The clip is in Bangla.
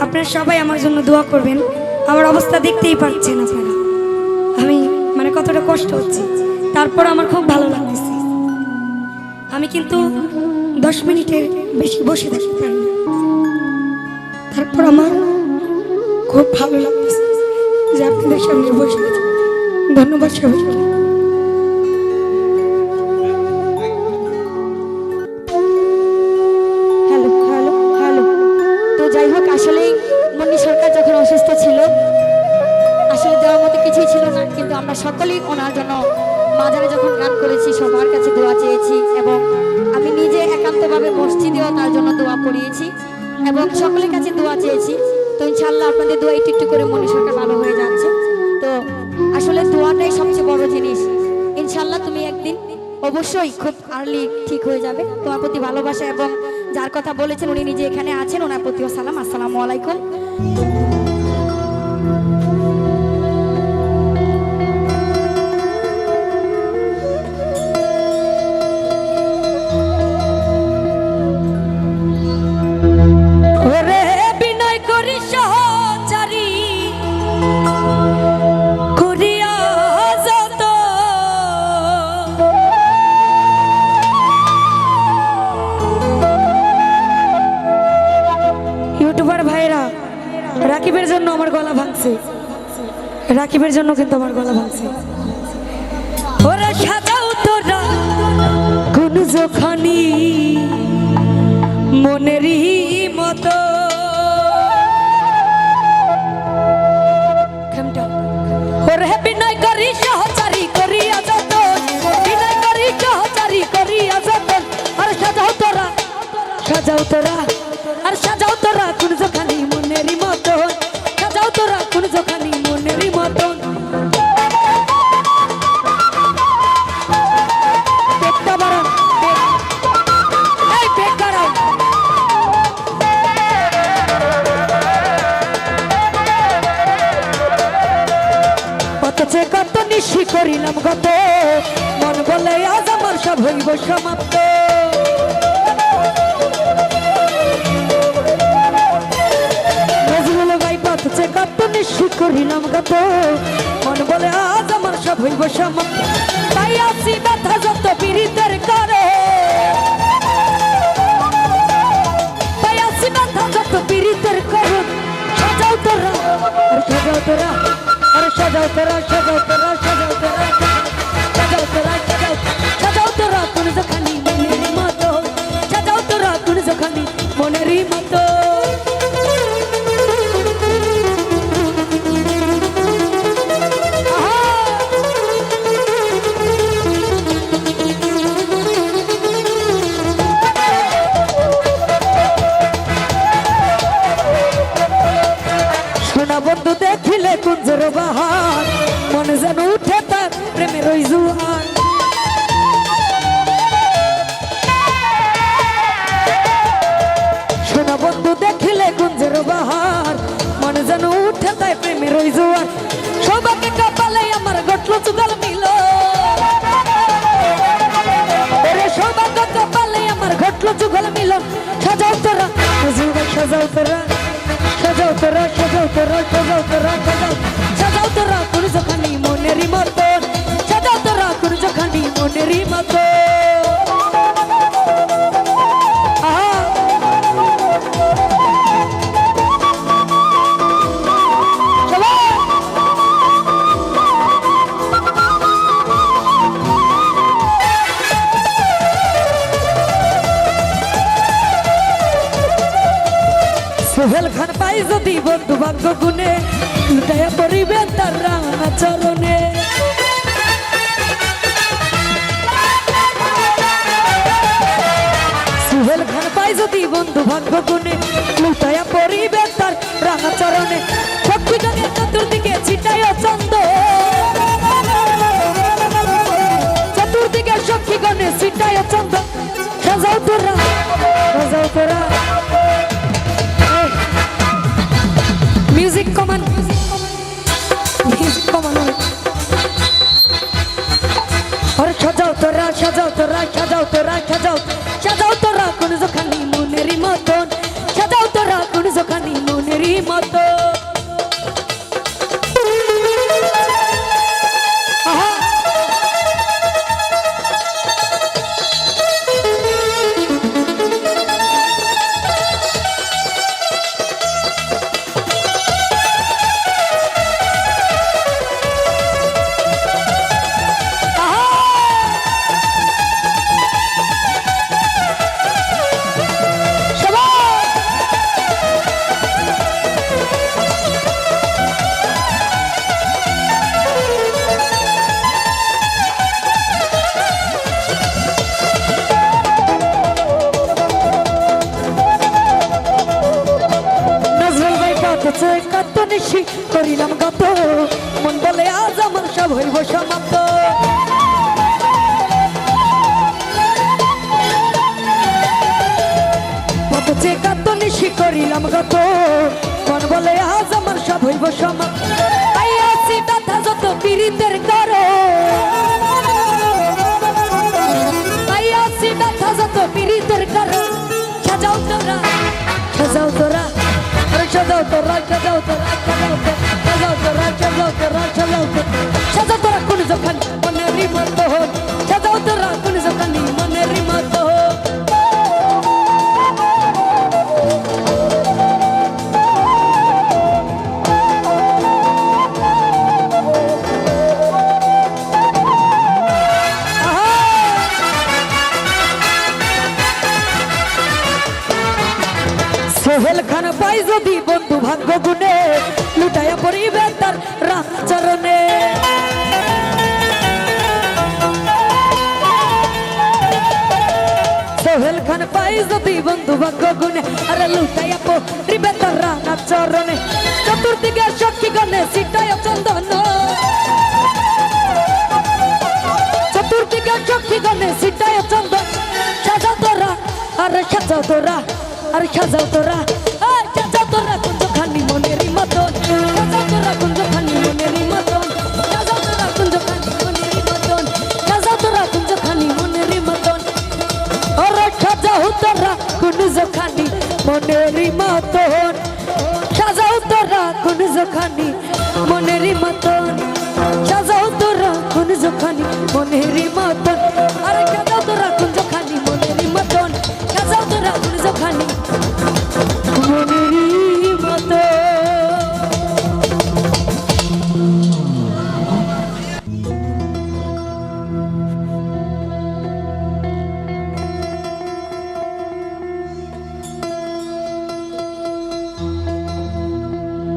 আপনারা সবাই আমার জন্য দোয়া করবেন। আমার অবস্থা দেখতেই পাচ্ছেন আপনারা, আমি মানে কতটা কষ্ট হচ্ছে, তারপর আমার খুব ভালো লাগতেছে। আমি কিন্তু 10 মিনিটের বেশি বসে থাকতে পারি না, তারপর আমার খুব ভালো লাগতেছে যে আপনাদের সামনে বসে আছি। ধন্যবাদ সবাইকে। Hello hello hello. তো যাই হোক, আসলে মনি সরকার যখন অসুস্থ ছিল, আসলে দেওয়ার মতো কিছুই ছিল না, কিন্তু আমরা সকলেই ওনার জন্য মাজারে যখন গান করেছি সবার কাছে দোয়া চেয়েছি, এবং আমি নিজে একান্তভাবে মসজিদেও তার জন্য দোয়া করিয়েছি এবং সকলের কাছে দোয়া চেয়েছি। তো ইনশাআল্লাহ আপনাদের দোয়া একটু একটু করে মনি সরকার ভালো হয়ে যাচ্ছে। তো আসলে দোয়াটাই সবচেয়ে বড় জিনিস। ইনশাআল্লাহ তুমি একদিন অবশ্যই খুব আর্লি ঠিক হয়ে যাবে। তোমার প্রতি ভালোবাসা, এবং যার কথা বলেছেন উনি নিজে এখানে আছেন, ওনার প্রতিও সালাম। আসসালামু আলাইকুম। ওরে বিনয় করি সহচারী করিয়া যত, ইউটিউবার ভাইরা রাকিবের জন্য আমার গলা ভাঙছে, রাকিবের জন্য কিন্তু আমার গলা ভাঙছে। ওরা সাজাও তোরা কোন যখনি মনেরই মতো, ওরে বিনয় করি সহচারী করিয়া যত, বিনয় করি সহচারী করিয়া যত, আর সাজাও তোরা, সাজাও তোরা, আর সাজাও তোরা কোন যখানি মনেরই মতো, সাজাও তোরা কোন যখানি মনেরই মতো। পেটটা বাড়াও, এই পেট বাড়াও। অথচে কত নিশি করিলাম গত, মন বলে আজ আমার সব হইব সমাপ্ত। নজরুল ভাই অথচে কত নিশি করিলাম গত, মন বলে আজ আমার সব হইব সমাপ্ত। তাই আসি ব্যথা যত পীড়িতের করে, তাই আসি ব্যথা যত পীড়িতের করে, সাজাও তোরা, আর সাজাও তোরা, আর সাজাও তোরা, সাজাও তোরা, সাজাও তোরা, সাজাও তোরা, সাজাও, সাজাও তোরা কোন যখানি মনেরই মতো, সাজাও তোরা কোন যখানি মনেরই মতো। সোনা বন্ধু দেখিলে কুঞ্জর বাহার, মনে যেন উঠে তার প্রেমের ওই জুয়ার। সোনা বন্ধু দেখিলে কুঞ্জর বাহার, মনে যেন উঠে তাই প্রেমের ওই জুয়ার। সৌভাগ্য কপালে আমার ঘটলো যুগল মিল, ওরে সৌভাগ্য কপালে আমার ঘটলো যুগল মিল। সাজাও তোরা সাজাও তোরা, সাজাও তোরা, সাজাও তোরা, সাজাও তোরা, সাজাও, সাজাও তোরা কোন যখানি মনেরই মতো, সাজাও তোরা কোন যখানি মনেরই মতো। সোহেল খান পাই যদি বন্ধু ভাগ্য গুনে, লুটাইয়া পড়িবেন তার রাঙা চরণে। সোহেল খান পাই যদি বন্ধু ভাগ্য গুনে, লুটাইয়া পড়িবেন তার রাঙা চরণে। শক্তি গানের চতুর্দিকে ছিটাইয়া চন্দ, চতুর্দিকে শক্তি গানে ছিটাইয়া চন্দ। সাজাও তোরা, সাজাও তোরা, মিউজিক কমান, মিউজিক কমান। और सजाओ तोरा सजाओ तोरा सजाओ तोरा सजाओ सजाओ तोरा कुन जो खानी मुनेरी मतन सजाओ तोरा कुन जो खानी मुनेरी মতো কত নিশি করিলাম গত মন বলে আজ আমার সব হইব সমাপ্ত পথে কত নিশি করিলাম গত মন বলে আজ আমার সব হইব সমাপ্ত তাই আসি ব্যথা যত পীড়িতের করো তাই আসি ব্যথা যত পীড়িতের করো সাজাও তোরা সাজাও তোরা সাজাও তোরা সাজাও তোরা সাজাও তোরা সাজাও তোরা সাজাও তোরা সাজাও তোরা কোন যখন মনেরই মতো হোক সাজাও তোরা কোন যখন মনেরই মতো হোক সোহেল খান পাই যদি বন্ধু ভাগ্য গুণে লুটাইয়া পড়িবে তার রামচরণে সোহেল খান পাই যদি বন্ধু ভাগ্য গুণে আরে লুটাইয়া পড়িবে তার রামচরণে চতুর্দিকে সখী গণে সিটায় চন্দন চতুর্দিকে সখী গণে সিটায় চন্দন সাজাও তোরা আরে সাজাও তোরা আর সাজাও তোরা সাজাও তোরা কুঞ্জখানি মনেরই মতন সাজাও তোরা কুঞ্জখানি মনেরই মতন সাজাও তোরা কুঞ্জখানি মনেরই মতন সাজাও তোরা কুঞ্জখানি মনেরই মতন আর সাজাও তোরা কুঞ্জখানি মনেরই মতন সাজাও তোরা কুঞ্জখানি